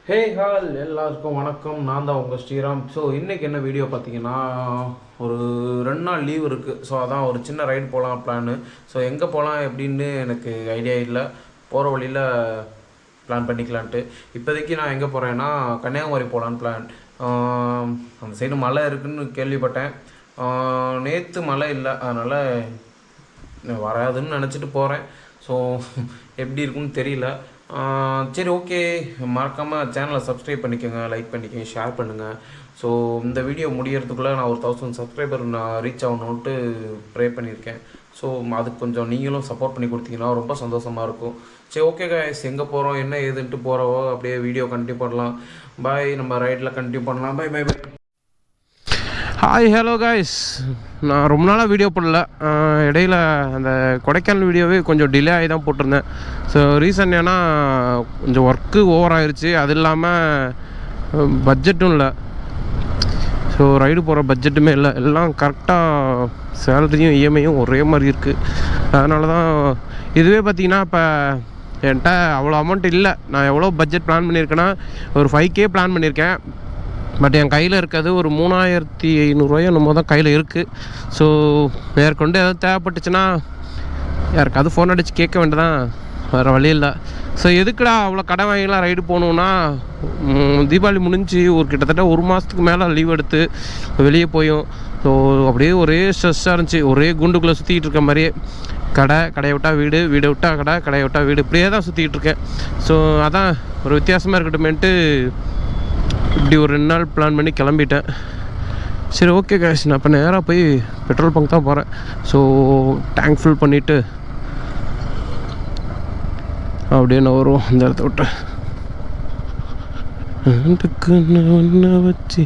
ஹே hall எல்லாருக்கும் வணக்கம். நான் தான் உங்கள் ஸ்ரீராம். ஸோ இன்றைக்கி என்ன வீடியோ பார்த்தீங்கன்னா, ஒரு 2 நாள் லீவ் இருக்குது. ஸோ அதான் ஒரு சின்ன ரைடு போகலாம் பிளான்னு. ஸோ எங்கே போகலாம் எப்படின்னு எனக்கு ஐடியா இல்லை. போகிற வழியில் பிளான் பண்ணிக்கலான்ட்டு. இப்போதைக்கு நான் எங்கே போகிறேன்னா கன்னியாகுமரி போகலான்னு பிளான். அந்த சைடு மழை இருக்குதுன்னு கேள்விப்பட்டேன். நேற்று மழை இல்லை, அதனால் வராதுன்னு நினச்சிட்டு போகிறேன். ஸோ எப்படி இருக்குன்னு தெரியல. சரி, ஓகே. மறக்காமல் சேனலை சப்ஸ்கிரைப் பண்ணிக்கோங்க, லைக் பண்ணிக்கோங்க, ஷேர் பண்ணுங்கள். ஸோ இந்த வீடியோ முடியறதுக்குள்ளே நான் ஒரு 1000 சப்ஸ்கிரைபர் நான் ரீச் ஆகணுன்ட்டு ப்ரே பண்ணியிருக்கேன். ஸோ அதுக்கு கொஞ்சம் நீங்களும் சப்போர்ட் பண்ணி கொடுத்தீங்கன்னா ரொம்ப சந்தோஷமாக இருக்கும். சரி, ஓகே காய்ஸ், எங்கே போகிறோம் என்ன ஏதுன்ட்டு போகிறவோ அப்படியே வீடியோ கண்டினியூ பண்ணலாம். பாய், நம்ம ரைட்டில் கண்டினியூ பண்ணலாம். Bye bye bye. Hi, hello guys. நான் ரொம்ப நாளாக வீடியோ போடல. இடையில் அந்த கொடைக்கானல் வீடியோவே கொஞ்சம் டிலே ஆகி தான் போட்டிருந்தேன். ஸோ ரீசன் ஏன்னா கொஞ்சம் ஒர்க்கு ஓவர் ஆயிடுச்சு. அது இல்லாமல் பட்ஜெட்டும் இல்லை. ஸோ ரைடு போகிற பட்ஜெட்டுமே இல்லை. எல்லாம் கரெக்டாக சேலரியும் இஎம்ஐயும் ஒரே மாதிரி இருக்குது. அதனால தான் இதுவே பார்த்திங்கன்னா இப்போ என்கிட்ட அவ்வளோ அமௌண்ட் இல்லை. நான் எவ்வளோ பட்ஜெட் பிளான் பண்ணியிருக்கேன்னா ஒரு 5K பிளான் பண்ணியிருக்கேன். பட் என் கையில் இருக்கிறது ஒரு 3500 என்னமோ தான் கையில் இருக்குது. ஸோ மேற்கொண்டு எதாவது தேவைப்பட்டுச்சுன்னா யாருக்காவது ஃபோன் அடித்து கேட்க வேண்டியதான், வேறு வழி இல்லை. ஸோ எதுக்குடா அவ்வளோ கடன் வாங்கிலாம் ரைடு போகணுன்னா, தீபாவளி முடிஞ்சு ஒரு கிட்டத்தட்ட 1 மாதத்துக்கு மேலே லீவ் எடுத்து வெளியே போயும். ஸோ அப்படியே ஒரே ஸ்ட்ரெஸ்ஸாக இருந்துச்சு. ஒரே குண்டுக்குள்ளே சுற்றிக்கிட்டு இருக்க மாதிரியே கடையை விட்டால் வீடு, வீடை விட்டால் கடையை விட்டால் வீடு, இப்படியே தான் சுற்றிக்கிட்டு இருக்கேன். ஸோ அதான் ஒரு வித்தியாசமாக இருக்கட்டுமேன்ட்டு இப்படி ஒரு 2 நாள் பிளான் பண்ணி கிளம்பிட்டேன். சரி, ஓகே காய்ஸ், நான் இப்போ நேராக போய் பெட்ரோல் பங்க் தான் போகிறேன். ஸோ டேங்க் ஃபில் பண்ணிவிட்டு அப்படியே நான் வருவோம் இந்த இடத்த விட்டு. ஒன்றை வச்சு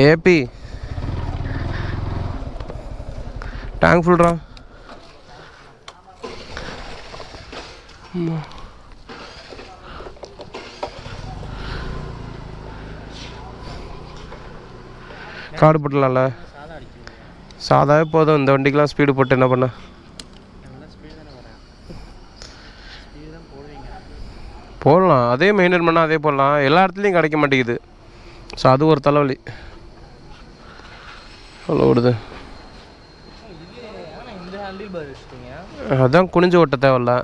ஏபி டேங்க் ஃபுல்ரா. காடு போட்டலாம்ல, சாதாவே போதும். இந்த வண்டிக்கெலாம் ஸ்பீடு போட்டு என்ன பண்ண போடலாம். அதே மெயின்டைன் பண்ணால் அதே போடலாம். எல்லா இடத்துலையும் கிடைக்க மாட்டேங்குது. ஸோ அது ஒரு தலைவலி. அவ்வளோ ஓடுது. அதான் குனிஞ்சு ஓட்ட தேவையில்ல.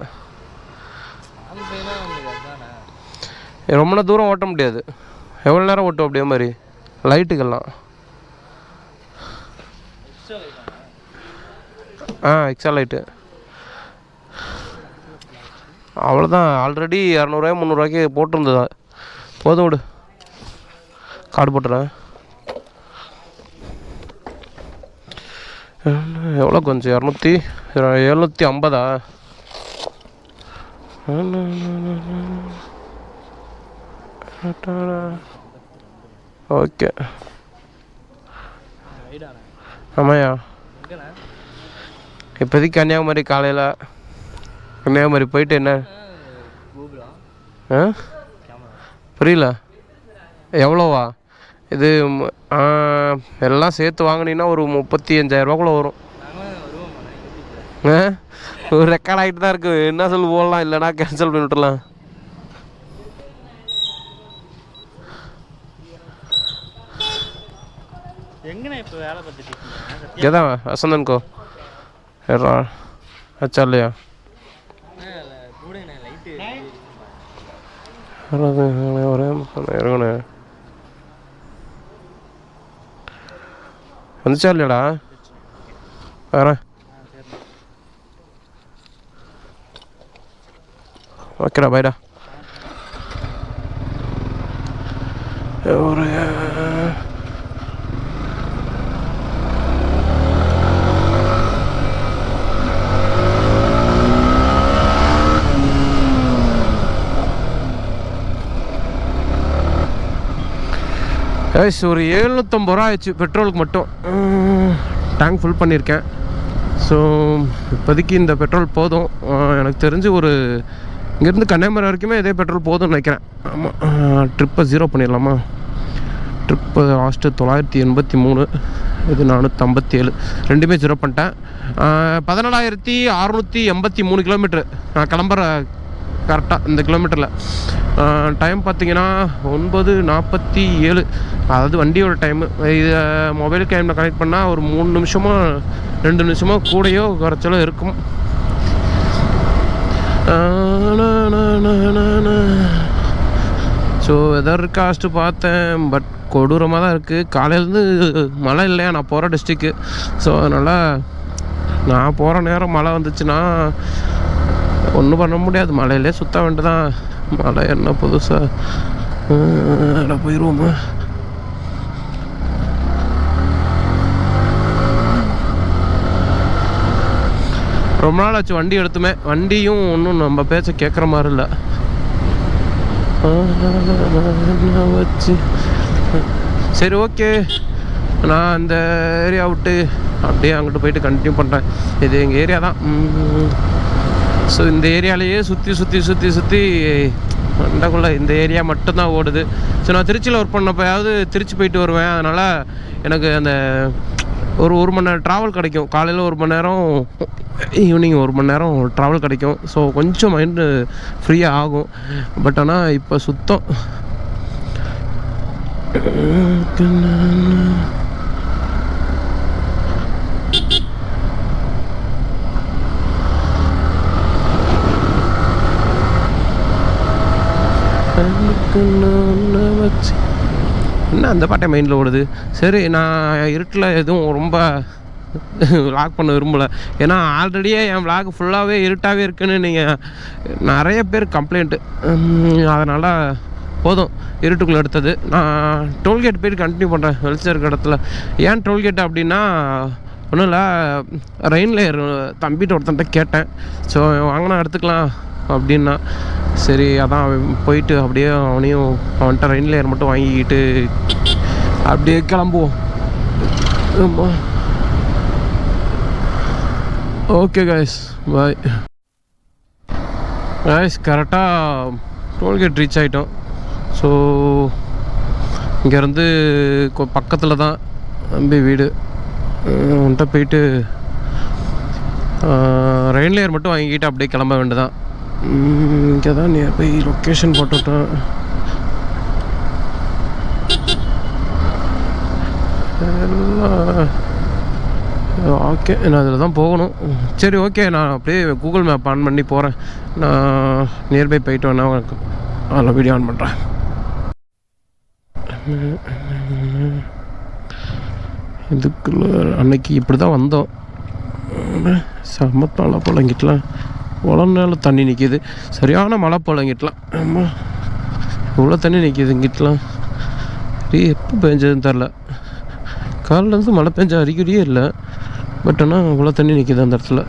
ரொம்ப தூரம் ஓட்ட முடியாது. எவ்வளோ நேரம் ஓட்டும் அப்படியே மாதிரி லைட்டுக்கெல்லாம். எக்ஸ்ட்ரா லைட்டு அவ்வளோதான். ஆல்ரெடி 200 300 போட்டிருந்ததா. போதும் விடு, கார்டு போட்டுறேன். எவ்வளோ கொஞ்சம் 750. ஓகே, ஆமாயா. இப்போதைக்கு கன்னியாகுமரி காலையில் கன்னியாகுமரி போயிட்டு என்ன புரியல எவ்வளோவா இது? எல்லாம் சேர்த்து வாங்கினீங்கன்னா ஒரு 35,000 வரும். ஒரு ரெக்கார்ட் ஆகிட்டு தான் இருக்குது. என்ன சொல்லி போடலாம், இல்லைனா கேன்சல் பண்ணி விட்டுலாம். எதான் வசந்தன்கோ அச்சா இல்லையா? ஒரே வந்துச்சா இல்லையாடா? வரேன். ஓகேடா, பாய்டா. ஒரு ஒரு 750 ரூபா ஆயிடுச்சு பெட்ரோலுக்கு மட்டும். டேங்க் ஃபுல் பண்ணியிருக்கேன். ஸோ இப்போதைக்கு இந்த பெட்ரோல் போதும். எனக்கு தெரிஞ்சு ஒரு இங்கேருந்து கன்னியாகுமரி வரைக்குமே இதே பெட்ரோல் போதும்னு நினைக்கிறேன். ஆமாம், ட்ரிப்பை 0 பண்ணிடலாமா? Trip last 983. இது 457, ரெண்டுமே 0 பண்ணிட்டேன். 14,683 கிலோமீட்ரு நான் கிளம்புற கரெக்டாக இந்த கிலோமீட்டரில். டைம் பார்த்தீங்கன்னா 9:47, அதாவது வண்டியோட டைமு. இதை மொபைல் டைமில் கனெக்ட் பண்ணால் ஒரு 3 நிமிஷமோ 2 நிமிஷமோ கூடையோ குறைச்சலோ இருக்கும். ஸோ வெதர் காஸ்ட்டு பார்த்தேன், பட் கொடூரமாக தான் இருக்குது. காலையிலேருந்து மழை இல்லையா நான் போகிற டிஸ்ட்ரிக்கு. ஸோ அதனால் நான் போகிற நேரம் மழை வந்துச்சுன்னா ஒன்றும் பண்ண முடியாது, மழையிலே சுற்ற வேண்டியதான். மழை என்ன புதுசாக போயிடுவோமா? ரொம்ப நாள் ஆச்சு வண்டி எடுத்துமே. வண்டியும் ஒன்றும் நம்ம பேச்ச கேட்குற மாதிரி இல்லை. வச்சு சரி, ஓகே. நான் அந்த ஏரியா விட்டு அப்படியே அங்கிட்டு போயிட்டு கண்டினியூ பண்ணுறேன். இது எங்கள் ஏரியா தான். ஸோ இந்த ஏரியாலேயே சுற்றி மண்டக்குள்ளே இந்த ஏரியா மட்டும்தான் ஓடுது. ஸோ நான் திருச்சியில் ஒர்க் பண்ணப்போயாவது திருச்சி போயிட்டு வருவேன். அதனால் எனக்கு அந்த ஒரு மணி நேரம் ட்ராவல் கிடைக்கும். காலையில் 1 மணி நேரம், ஈவினிங் 1 மணி நேரம் ட்ராவல் கிடைக்கும். ஸோ கொஞ்சம் மைண்டு ஃப்ரீயாக ஆகும். பட் ஆனால் இப்போ சுத்தம் வச்சு என்ன அந்த பாட்டை மைண்டில் ஓடுது. சரி, நான் இருட்டில் எதுவும் ரொம்ப விளாக் பண்ண விரும்பலை. ஏன்னா ஆல்ரெடியே என் விளாக் ஃபுல்லாகவே இருட்டாகவே இருக்குன்னு நீங்கள் நிறைய பேர் கம்ப்ளைண்ட்டு. அதனால் போதும் இருட்டுக்குள்ளே எடுத்தது. நான் டோல்கேட் போய்ட்டு கண்டினியூ பண்ணுறேன் வெளிச்சம் இருக்க இடத்துல. ஏன் டோல்கேட் அப்படின்னா ஒன்றும் இல்லை, ரெயின் லேயர் தம்பிட்டு ஒருத்தன்ட்ட கேட்டேன். ஸோ வாங்கினா எடுத்துக்கலாம் அப்படின்னா சரி, அதான் போயிட்டு அப்படியே அவன்கிட்ட ரெயின் லேயர் மட்டும் வாங்கிக்கிட்டு அப்படியே கிளம்புவோம். ஆமாம், ஓகே கைஸ், பாய் கைஸ். கரெக்டாக டோல்கேட் ரீச் ஆகிட்டோம். ஸோ இங்கேருந்து பக்கத்தில் தான் தம்பி வீடு. அவன்கிட்ட போயிட்டு ரெயின் லேயர் மட்டும் வாங்கிக்கிட்டு அப்படியே கிளம்ப வேண்டியதான். இங்கே தான் நியர்பை லொக்கேஷன் போட்டுவிட்டேன். ஓகே, நான் அதில் தான் போகணும். சரி, ஓகே, நான் அப்படியே கூகுள் மேப் ஆன் பண்ணி போகிறேன். நான் நியர்பை போயிட்டு வேணா அதில் வீடியோ ஆன் பண்ணுறேன். இதுக்குள்ள அன்னைக்கு இப்படி தான் வந்தோம். செம்மத்தால புழங்கிட்டலாம், உளநால தண்ணி நிற்கிது. சரியான மழை புழங்கிட்டலாம். ஆமாம், இவ்வளோ தண்ணி நிற்கிது இங்கிட்டலாம். எப்போ பெஞ்சதுன்னு தெரில. காலிலேருந்து மழை பெஞ்ச அறிகுறியே இல்லை. பட் ஆனால் இவ்வளோ தண்ணி நிற்கிது அந்த இடத்துல.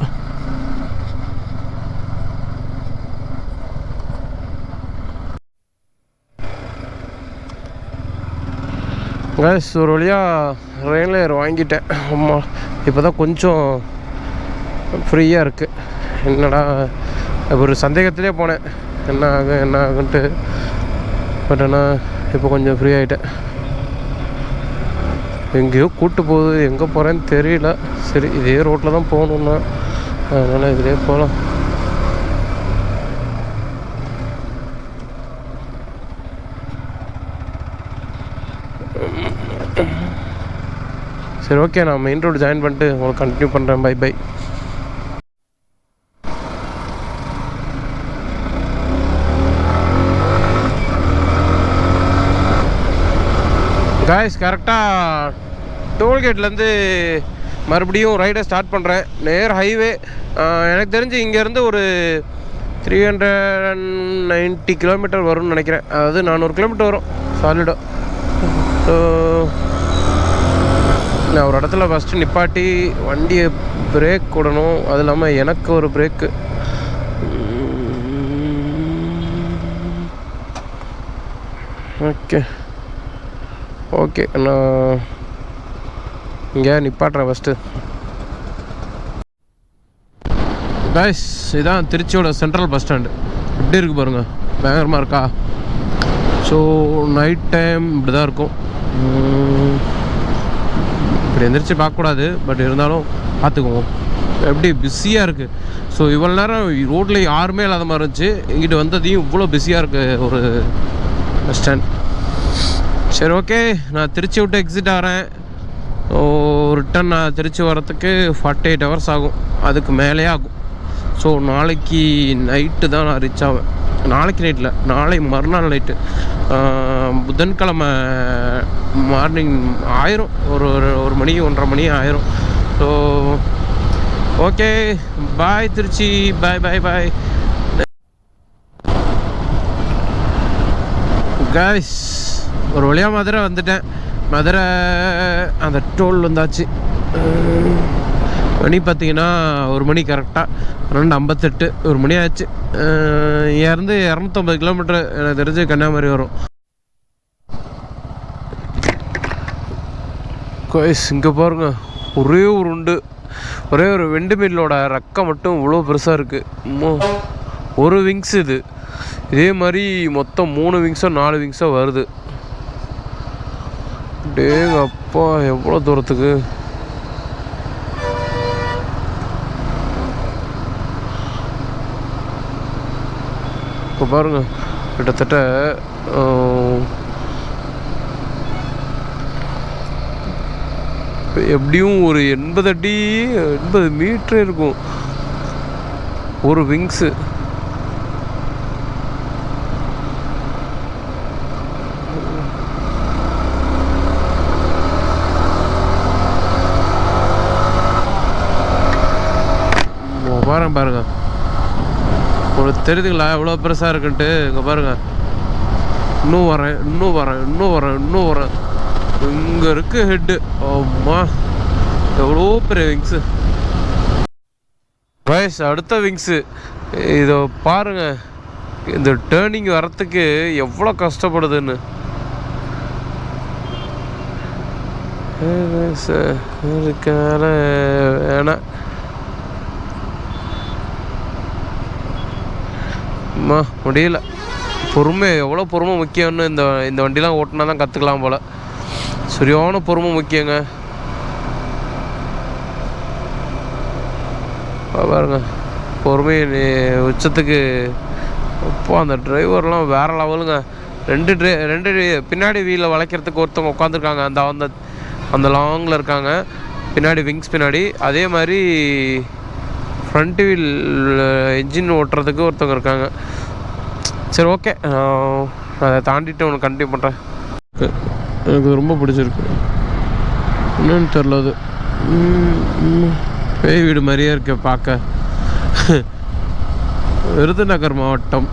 கேஸ் ஒரு வழியாக ரெயின் லேயர் வாங்கிட்டேன். ஆமாம், இப்போ தான் கொஞ்சம் ஃப்ரீயாக இருக்குது. என்னடா ஒரு சந்தேகத்திலே போனேன் என்ன ஆகுன்ட்டு. பட் ஆனால் இப்போ கொஞ்சம் ஃப்ரீ ஆகிட்டேன். எங்கேயோ கூப்பிட்டு போகுது, எங்கே போகிறேன்னு தெரியல. சரி, இதே ரோட்டில் தான் போகணுன்னா அதனால் இதிலே போகலாம். சரி, ஓகே, நான் மெயின் ரோடு ஜாயின் பண்ணிட்டு உங்களுக்கு கண்டினியூ பண்ணுறேன். By by. காய்ஸ், கரெக்டாக டோல்கேட்லேருந்து மறுபடியும் ரைடை ஸ்டார்ட் பண்ணுறேன். நேர் ஹைவே. எனக்கு தெரிஞ்சு இங்கேருந்து ஒரு 390 கிலோமீட்டர் வரும்னு நினைக்கிறேன். அதாவது 400 கிலோமீட்டர் வரும் சாலிடாக. ஸோ நான் ஒரு இடத்துல ஃபஸ்ட்டு நிப்பாட்டி வண்டியை பிரேக் விடணும். அது இல்லாமல் எனக்கு ஒரு பிரேக்கு. ஓகே, நான் இங்கே நிப்பாட்டுறேன் ஃபஸ்ட்டு. காய்ஸ், இதுதான் திருச்சியோட சென்ட்ரல் பஸ் ஸ்டாண்டு. எப்படி இருக்குது பாருங்கள், பயங்கரமாக இருக்கா? ஸோ நைட் டைம் இப்படி தான் இருக்கும். இப்படி எந்திரிச்சு பார்க்கக்கூடாது, பட் இருந்தாலும் பார்த்துக்குவோம். எப்படி பிஸியாக இருக்குது. ஸோ இவ்வளோ நேரம் ரோட்டில் யாருமே இல்லாத மாதிரி இருந்துச்சு, இங்கிட்டு வந்ததையும் இவ்வளோ பிஸியாக இருக்குது ஒரு பஸ் ஸ்டாண்ட். சரி, ஓகே, நான் திருச்சி விட்டு எக்ஸிட் ஆகிறேன். ரிட்டன் நான் திருச்சி வரத்துக்கு 48 hours ஆகும், அதுக்கு மேலே ஆகும். ஸோ நாளைக்கு நைட்டு தான் நான் ரீச் ஆவேன். நாளைக்கு நைட்டில், நாளை மறுநாள் நைட்டு, புதன்கிழமை மார்னிங் ஆயிரும், ஒரு மணி 1:30 மணி ஆயிரும். ஸோ ஓகே, பாய் திருச்சி, பாய் பாய் பாய் காய்ஸ். ஒரு வழியாக மதுரை வந்துட்டேன். மதுரை அந்த டோல் வந்தாச்சு. மணி பார்த்தீங்கன்னா 1 மணி கரெக்டாக 2:58, 1 மணி ஆச்சு. இங்கேருந்து 250 கிலோமீட்டர் எனக்கு தெரிஞ்சு கன்னியாகுமரி வரும். கோய்ஸ், இங்கே பாருங்க, ஒரே ஒரு உண்டு, ஒரே ஒரு வெண்டு மீனோட ரெக்கை மட்டும் இவ்வளோ பெருசாக இருக்குது. ஒரு விங்ஸ் இது. இதே மாதிரி மொத்தம் 3 விங்ஸோ 4 விங்ஸோ வருது. டேங்க அப்பா, எவ்வளோ தூரத்துக்கு. இப்போ பாருங்க, கிட்டத்தட்ட எப்படியும் ஒரு 80 அடி 80 மீட்டர் இருக்கும் ஒரு விங்ஸு. பாருங்க, ஒரு தெரியுதுங்களா எவ்வளோ பெருசாக இருக்குன்ட்டு. இங்கே பாருங்க, இன்னும் வரேன். இங்கே இருக்கு ஹெட்டு. அம்மா, எவ்வளோ பெரிய விங்ஸு. வயசு அடுத்த விங்ஸு. இதை பாருங்க, இந்த டேர்னிங் வரத்துக்கு எவ்வளோ கஷ்டப்படுதுன்னு. இருக்கால வேணாம், முடியல. பொறுமை, எவ்வளோ பொறுமை முக்கியம்னு இந்த வண்டிலாம் ஓட்டினா தான் கற்றுக்கலாம் போல். சரியான பொறுமை முக்கியங்க. பாருங்க, பொறுமை உச்சத்துக்கு. அப்போ அந்த டிரைவர்லாம் வேறு லெவலுங்க. ரெண்டு பின்னாடி வீலில் வளைக்கிறதுக்கு ஒருத்தவங்க உட்காந்துருக்காங்க. அந்த லாங்கில் இருக்காங்க, பின்னாடி விங்ஸ் பின்னாடி. அதே மாதிரி ஃப்ரண்ட் வீல் என்ஜின் ஓட்டுறதுக்கு ஒருத்தவங்க இருக்காங்க. சரி, ஓகே, அதை தாண்டிட்டு உனக்கு கண்டினியூ பண்ணுறேன். எனக்கு ரொம்ப பிடிச்சிருக்கு. என்னன்னு தெரில, அது பேய் வீடு மாதிரியே இருக்கு பார்க்க. விருதுநகர் மாவட்டம்.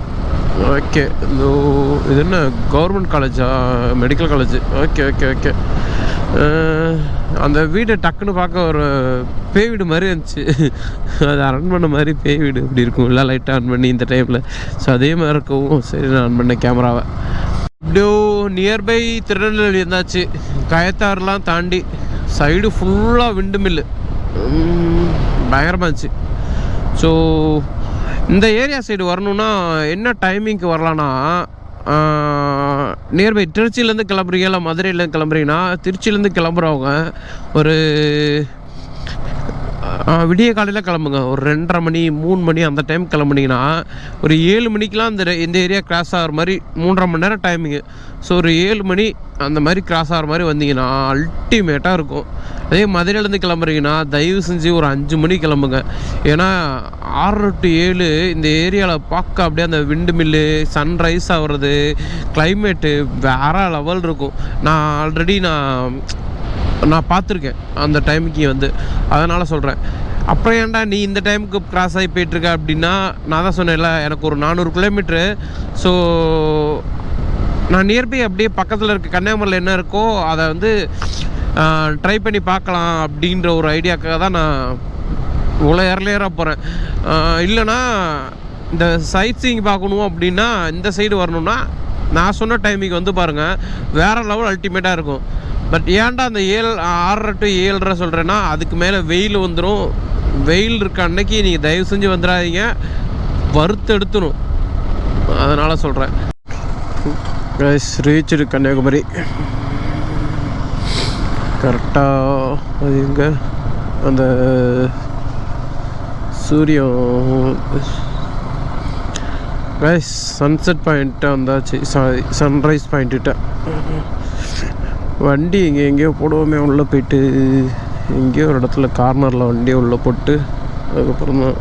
ஓகே, இது என்ன கவர்மெண்ட் காலேஜா, மெடிக்கல் காலேஜ். ஓகே. அந்த வீடு டக்குன்னு பார்க்க ஒரு பேய் வீடு மாதிரி இருந்துச்சு. அது ஆன் பண்ண மாதிரி பேய் வீடு இப்படி இருக்கும், எல்லாம் லைட்டாக ஆன் பண்ணி இந்த டைமில். ஸோ அதே மாதிரி இருக்கவும் சரி நான் ஆன் பண்ணேன் கேமராவை. இப்படியோ நியர்பை திருநெல்வேலி இருந்தாச்சு. கயத்தாறுலாம் தாண்டி சைடு ஃபுல்லாக விண்டு மில்லு, பயங்கரமாக இருந்துச்சு. ஸோ இந்த ஏரியா சைடு வரணுன்னா என்ன டைமிங்க்கு வரலான்னா, நியர்பை திருச்சியிலேருந்து கிளம்புறீங்க இல்லை மதுரையிலேருந்து கிளம்புறீங்கன்னா, திருச்சியிலேருந்து கிளம்புறவங்க ஒரு விடிய காலையில் கிளம்புங்க. ஒரு 2:30 மணி 3 மணி அந்த டைம் கிளம்புனீங்கன்னா ஒரு 7 மணிக்கெலாம் இந்த ஏரியா கிராஸ் ஆகிற மாதிரி 3.5 மணி நேரம் டைமிங்கு. ஸோ ஒரு 7 மணி அந்த மாதிரி கிராஸ் ஆகிற மாதிரி வந்தீங்கன்னா அல்டிமேட்டாக இருக்கும். அதே மதுரையிலேருந்து கிளம்புறீங்கன்னா தயவு செஞ்சு ஒரு 5 மணி கிளம்புங்க. ஏன்னா 6 to 7 இந்த ஏரியாவில் பார்க்க அப்படியே அந்த விண்டு மில்லு, சன்ரைஸ் ஆகிறது, கிளைமேட்டு வேறு லெவல் இருக்கும். நான் ஆல்ரெடி நான் பார்த்துருக்கேன் அந்த டைமுக்கு வந்து, அதனால் சொல்கிறேன். அப்புறம் ஏன்டா நீ இந்த டைமுக்கு கிராஸ் ஆகி போயிட்டுருக்க அப்படின்னா, நான் தான் சொன்னேன்ல, எனக்கு ஒரு 400 கிலோமீட்ரு. ஸோ நான் நியர்பை அப்படியே பக்கத்தில் இருக்க கன்னியாகுமரியில் என்ன இருக்கோ அதை வந்து ட்ரை பண்ணி பார்க்கலாம் அப்படின்ற ஒரு ஐடியாக்காக தான் நான் இவ்வளோ ஏர்லியராக போகிறேன். இல்லைனா இந்த சைட் சீயிங் பார்க்கணும் அப்படின்னா இந்த சைடு வரணுன்னா நான் சொன்ன டைமிங் வந்து பாருங்கள் வேறு லெவல் அல்டிமேட்டாக இருக்கும். பட் ஏன்டா அந்த 6:30 to 7:30 சொல்கிறேன்னா, அதுக்கு மேலே வெயில் வந்துடும். வெயில் இருக்க அன்னைக்கு நீங்கள் தயவு செஞ்சு வந்துடாதீங்க, வறுத்து எடுத்துடும். அதனால் சொல்கிறேன். ரீச்டு கன்னியாகுமரி. கரெக்டாக அது எங்கே அந்த சூரியன் கைஸ் சன்செட் பாயிண்ட்டாக வந்தாச்சு. சன்ரைஸ் பாயிண்ட்டுகிட்ட வண்டி எங்கேயோ போடுவோமே உள்ளே போயிட்டு எங்கேயோ ஒரு இடத்துல கார்னரில் வண்டியை உள்ளே போட்டு அதுக்கப்புறம் தான்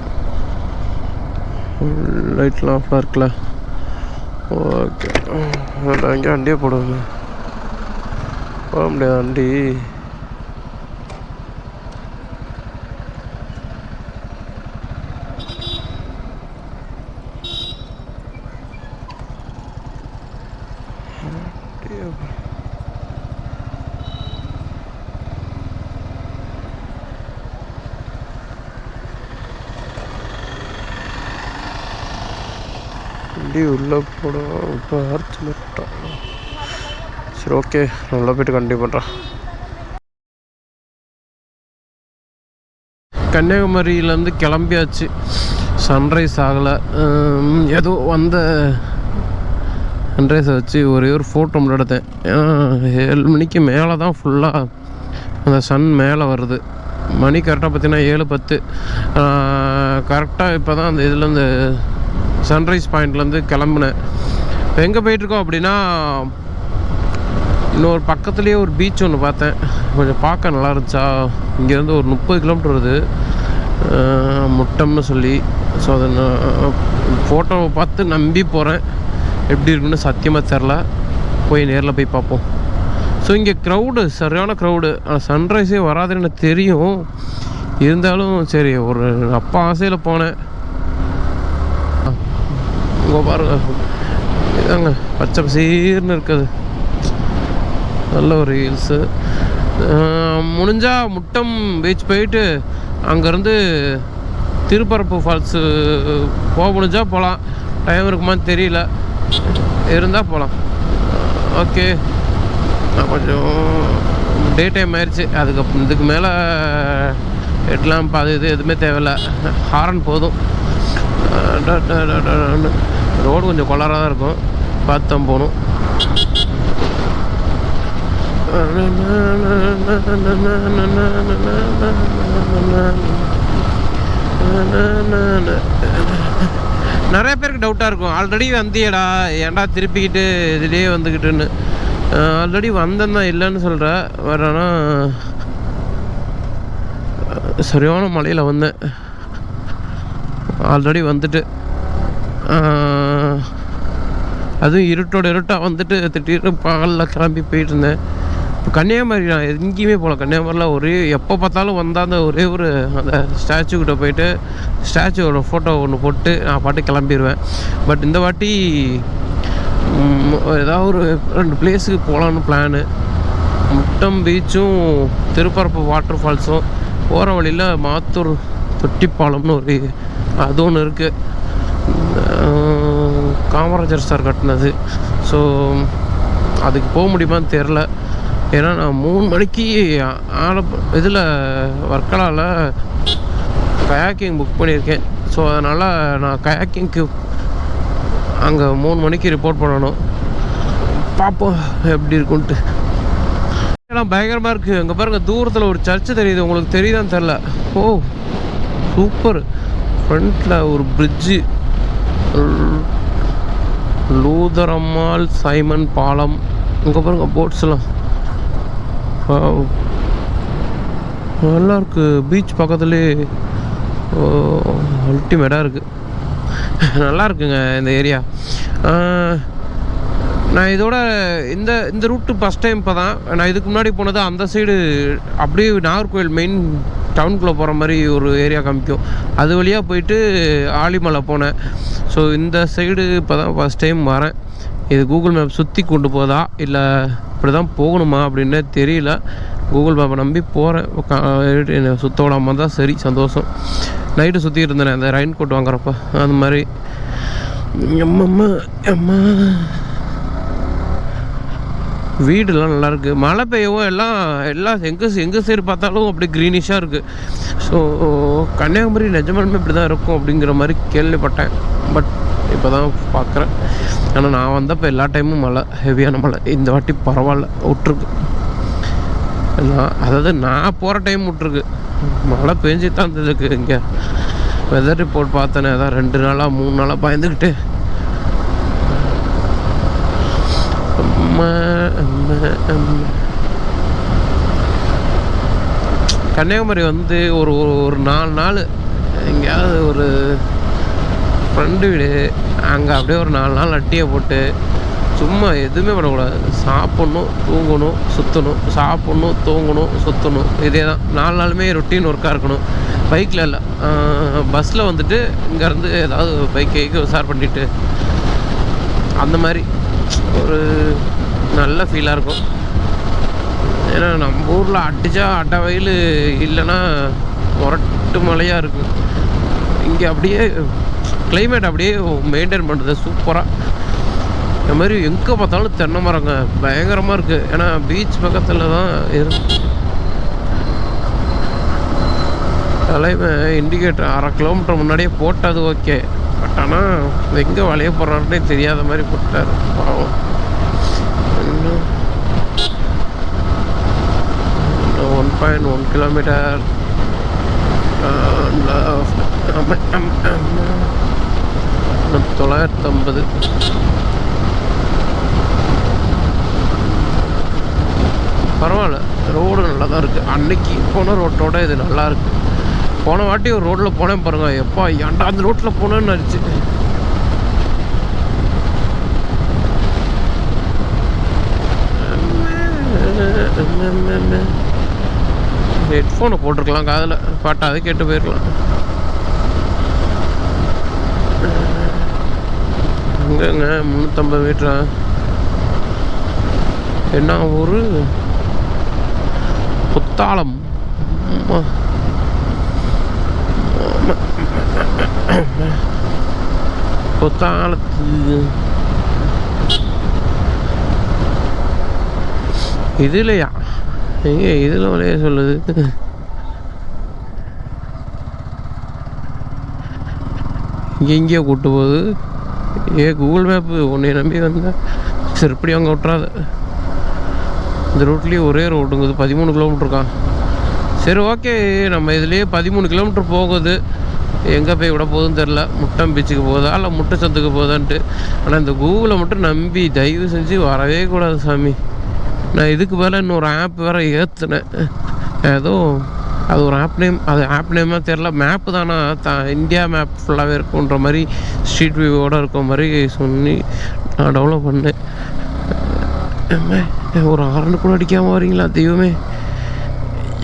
லைட்லாம் ஆஃபாக இருக்குல்ல. ஓகே அதில் எங்கேயோ வண்டியே போடுவோமே, போக முடியாது வண்டி. வண்டி உள்ளே போடுவோம் இப்போ அரைச்சி மட்டும். சரி ஓகே, நான் உள்ளே போய்ட்டு கண்டிப்பாக பண்ணுறேன். கன்னியாகுமரியிலேருந்து கிளம்பியாச்சு. சன்ரைஸ் ஆகலை, ஏதோ வந்த சன்ரைஸை வச்சு ஒரே ஒரு ஃபோட்டோ மட்டும் எடுத்தேன். ஏன்னா 7 மணிக்கு மேலே தான் ஃபுல்லாக அந்த சன் மேலே வருது. மணி கரெக்டாக பார்த்தீங்கன்னா 7:10. கரெக்டாக இப்போ தான் அந்த இதுலேருந்து சன்ரைஸ் பாயிண்ட்லேருந்து கிளம்புனேன். இப்போ எங்கே போயிட்டுருக்கோம் அப்படின்னா, இன்னொரு பக்கத்துலேயே ஒரு பீச் ஒன்று பார்த்தேன், கொஞ்சம் பார்க்க நல்லா இருந்துச்சா. இங்கேருந்து ஒரு 30 கிலோமீட்டர் வருது, முட்டம்னு சொல்லி. ஸோ அதை நான் ஃபோட்டோவை பார்த்து நம்பி போகிறேன். எப்படி இருக்குன்னு சத்தியமாக தெரில, போய் நேரில் போய் பார்ப்போம். ஸோ இங்கே க்ரௌடு, சரியான க்ரௌடு. சன்ரைஸே வராதுன்னு எனக்கு தெரியும், இருந்தாலும் சரி ஒரு அப்பா ஆசையில் போனேன். இங்கே பாருங்க, இதாங்க பச்சை பசீர்னு இருக்குது, நல்ல ஒரு ஹில்ஸு. முடிஞ்சால் முட்டம் பீச் போயிட்டு அங்கேருந்து திருப்பரப்பு ஃபால்ஸு போக முடிஞ்சால் போகலாம். டைம் இருக்குமான்னு தெரியல, இருந்தால் போகலாம். ஓகே, நான் கொஞ்சம் டே டைம் ஆயிடுச்சு. இதுக்கு மேலே ஹெட்லாம்ப் அது இது எதுவுமே தேவையில்லை, ஹாரன் போதும். ரோடு கொஞ்சம் கொள்ளராக தான் இருக்கும், பார்த்து தான் போகணும். நிறைய பேருக்கு டவுட்டாக இருக்கும், ஆல்ரெடி வந்தியடா ஏன்டா திருப்பிக்கிட்டு இதுலேயே வந்துக்கிட்டுன்னு. ஆல்ரெடி வந்தேன் தான், இல்லைன்னு சொல்கிறேன். வரேன்னா சரியான மலையில் வந்தேன், ஆல்ரெடி வந்துட்டு. அதுவும் இருட்டாக வந்துட்டு திடீர்னு பகலில் கிளம்பி போயிட்டு இருந்தேன். இப்போ கன்னியாகுமரி நான் எங்கேயுமே போகல. கன்னியாகுமரியில் ஒரே எப்போ பார்த்தாலும் வந்தால் அந்த ஒரே ஒரு அந்த ஸ்டாச்சுக்கிட்ட போயிட்டு ஸ்டாச்சுவோட ஃபோட்டோ ஒன்று போட்டு நான் பாட்டு கிளம்பிடுவேன். பட் இந்த வாட்டி ஏதாவது ஒரு 2 பிளேஸுக்கு போகலான்னு பிளானு. முட்டம் பீச்சும் திருப்பரப்பு வாட்டர் ஃபால்ஸும், போகிற வழியில் மாத்தூர் தொட்டிப்பாலம்னு ஒரு அது ஒன்று இருக்குது, காமராஜர் சார் கட்டினது. ஸோ அதுக்கு போக முடியுமான்னு தெரில. ஏன்னா நான் 3 மணிக்கு இதில் வர்க்கலாவில் கயாக்கிங் புக் பண்ணியிருக்கேன். ஸோ அதனால் நான் கயாக்கிங்க்கு அங்கே 3 மணிக்கு ரிப்போர்ட் பண்ணணும். பார்ப்போம் எப்படி இருக்குன்ட்டு. எல்லாம் பயங்கரமாக இருக்குது. அங்கே பாருங்கள், தூரத்தில் ஒரு சர்ச்சு தெரியுது, உங்களுக்கு தெரியுதான்னு தெரில. ஓ சூப்பர். ஃப்ரண்ட்டில் ஒரு பிரிட்ஜு, லூதரம்மாள் சைமன் பாலம். இங்கே பாருங்கள் போட்ஸ்லாம் நல்லா இருக்குது. பீச் பக்கத்துலேயே அல்டிமேட்டாக இருக்குது, நல்லா இருக்குங்க இந்த ஏரியா. நான் இதோட இந்த ரூட்டு ஃபஸ்ட் டைம் இப்போ தான். நான் இதுக்கு முன்னாடி போனது அந்த சைடு அப்படியே நாகர்கோவில் மெயின் டவுனுக்குள்ளே போகிற மாதிரி ஒரு ஏரியா காமிக்கும், அது வழியாக போயிட்டு ஆலிமலை போனேன். ஸோ இந்த சைடு இப்போ தான் ஃபஸ்ட் டைம் வரேன். இது கூகுள் மேப் சுற்றி கொண்டு போதா இல்லை இப்படி தான் போகணுமா அப்படின்னே தெரியல. கூகுள் மேப்பை நம்பி போகிறேன். என்னை சுற்ற விடாமல் தான் சரி, சந்தோஷம். நைட்டு சுற்றிட்டு இருந்தேன் அந்த ரெயின் கோட் வாங்குறப்ப, அந்த மாதிரி. அம்மா வீடுலாம் நல்லாயிருக்கு. மழை பெய்யவும் எல்லாம் எங்கே சைடு பார்த்தாலும் அப்படி க்ரீனிஷாக இருக்குது. ஸோ கன்னியாகுமரி நிஜமாலுமே இப்படி தான் இருக்கும் அப்படிங்கிற மாதிரி கேள்விப்பட்டேன். பட் இப்போ தான் பார்க்குறேன். ஆனால் நான் வந்தப்போ எல்லா டைமும் மழை, ஹெவியான மழை. இந்த வாட்டி பரவாயில்ல, விட்ருக்கு. அதாவது நான் போகிற டைம் விட்ருக்கு, மழை பெஞ்சு தான் இருந்ததுக்கு. இங்கே வெதர் ரிப்போர்ட் பார்த்தேனே, அதான் 2 நாளாக 3 நாளாக பயந்துக்கிட்டு. கன்னியாகுமரி வந்து ஒரு 4 நாள் எங்கேயாவது ஒரு ஃப்ரெண்டு வீடு, அங்கே அப்படியே ஒரு 4 நாள் அட்டியை போட்டு சும்மா எதுவுமே பண்ணக்கூடாது. சாப்பிட்ணும், தூங்கணும், சுற்றணும், சாப்பிட்ணும், தூங்கணும், சுற்றணும். இதே தான் 4 நாளுமே ரொட்டீன் ஒர்க்காக இருக்கணும். பைக்கில் இல்லை, பஸ்ஸில் வந்துட்டு இங்கேருந்து ஏதாவது பைக்கு உசார் பண்ணிவிட்டு அந்த மாதிரி ஒரு நல்ல ஃபீலாக இருக்கும். ஏன்னா நம்ம ஊரில் அடித்தா அட்டை வெயில், இல்லைன்னா முரட்டு மழையாக இருக்கும். இங்கே அப்படியே கிளைமேட் அப்படியே மெயின்டைன் பண்ணுறது சூப்பராக. இந்த மாதிரி எங்கே பார்த்தாலும் தென்னை மரங்க பயங்கரமாக இருக்குது. ஏன்னா பீச் பக்கத்தில் தான் தலைமை இண்டிகேட்டர் 1/2 கிலோமீட்டர் முன்னாடியே போட்டது ஓகே. பட் ஆனால் எங்கே வளைய போடுறாருன்னே தெரியாத மாதிரி போட்டார் பாவம். 1.1 கிலோமீட்டர் 950. பரவாயில்ல, ரோடு நல்லா தான் இருக்குது. அன்னைக்கு போன ரோட்டோட இது நல்லா இருக்குது. போன வாட்டி ஒரு ரோட்டில் போனேன் பாருங்க, எப்பா ஏன்டா அந்த ரோட்டில் போனேன்னு ஆச்சு. ஹெட்ஃபோனை போட்டிருக்கலாம் காதில், பாட்டாவே கேட்டு போயிருக்கலாம். எங்கங்க 350 மீட்டரா? என்ன ஊர்? புத்தாளம். புத்தாளத்து இதுலையா? எங்க இதில் வளைய சொல்லுது? எங்கேயோ கூப்பிட்டு போகுது. கூகுள் மேப்பு உன்னை நம்பி வந்தேன். சரி, இப்படி அங்கே விட்றாத. இந்த ரூட்லேயே ஒரே ரோடுங்குது, 13 கிலோமீட்டருக்கான். சரி ஓகே, நம்ம இதுலேயே 13 கிலோமீட்டர் போகுது. எங்கே போய் விட போகுதுன்னு தெரில. முட்டம் பீச்சுக்கு போகுதா இல்லை முட்டை சத்துக்கு போகுதான்ட்டு. ஆனால் இந்த கூகுளை மட்டும் நம்பி தயவு செஞ்சு வரவே கூடாது சாமி. நான் இதுக்கு மேலே இன்னொரு ஆப் வேறு ஏற்றுனேன். ஏதோ அது ஒரு ஆப் நேம், அது ஆப் நேமாக தெரில. மேப்பு தானா இந்தியா மேப் ஃபுல்லாகவே இருக்குன்ற மாதிரி, ஸ்ட்ரீட் வியூவோடு இருக்க மாதிரி சொல்லி நான் டெவலப் பண்ணேன். ஒரு ஆரண்டு கூட அடிக்காமல் வரீங்களா தெய்வமே?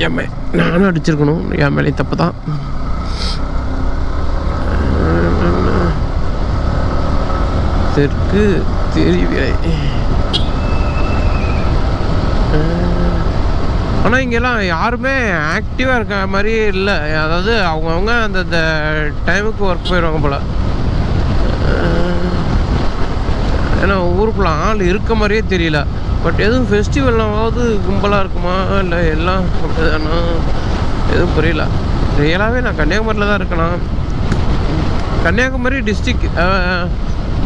ஏம்மே நானும் அடிச்சிருக்கணும், என் மேலே தப்பு தான். தெற்கு தெரிவிலை. ஆனால் இங்கெல்லாம் யாருமே ஆக்டிவாக இருக்க மாதிரியே இல்லை. அதாவது அவங்கவுங்க அந்தந்த டைமுக்கு ஒர்க் போயிடுவாங்க போல். ஏன்னா ஊருக்குள்ள ஆள் இருக்க மாதிரியே தெரியல. பட் எதுவும் ஃபெஸ்டிவல்னாவது கும்பலாக இருக்குமா இல்லை எல்லாம் அப்படிதானா எதுவும் புரியல. ரியலாகவே நான் கன்னியாகுமரியில் தான் இருக்கேனா. Kanyakumari district,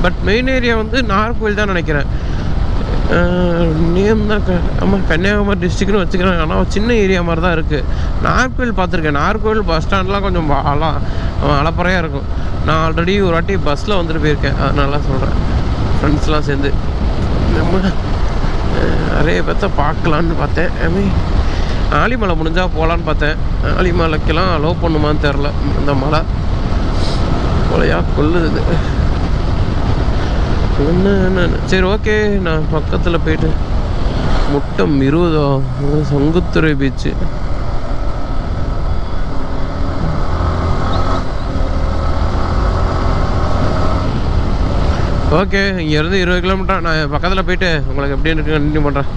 but main area வந்து நாகர்கோவில் தான் நினைக்கிறேன். நேம் தான் ஆமாம் கன்னியாகுமரி டிஸ்ட்ரிக்ட்னு வச்சுக்கிறேன். ஆனால் சின்ன ஏரியா மாதிரி தான் இருக்குது. நாகர்கோவில் பார்த்துருக்கேன். நாகர்கோவில் பஸ் ஸ்டாண்ட்லாம் கொஞ்சம் அலப்பறையாக இருக்கும். நான் ஆல்ரெடி ஒரு வாட்டி பஸ்ஸில் வந்துட்டு போயிருக்கேன், அதனால சொல்கிறேன். ஃப்ரெண்ட்ஸ்லாம் சேர்ந்து நம்ம நிறைய பேர்த்த பார்க்கலான்னு பார்த்தேன். ஆலிமலை முடிஞ்சால் போகலான்னு பார்த்தேன். ஆலிமலைக்கெல்லாம் அலோவ் பண்ணுமான்னு தெரில. இந்த மலை கொலையாக கொல்லுது. சரி ஓகே, நான் பக்கத்தில் போயிட்டு முட்டம் 20 சங்குத்துறை பீச்சு. ஓகே, இங்கேருந்து 20 கிலோமீட்டர். நான் பக்கத்தில் போயிட்டு உங்களுக்கு எப்படின்னு கண்டினியூ பண்ணுறேன்.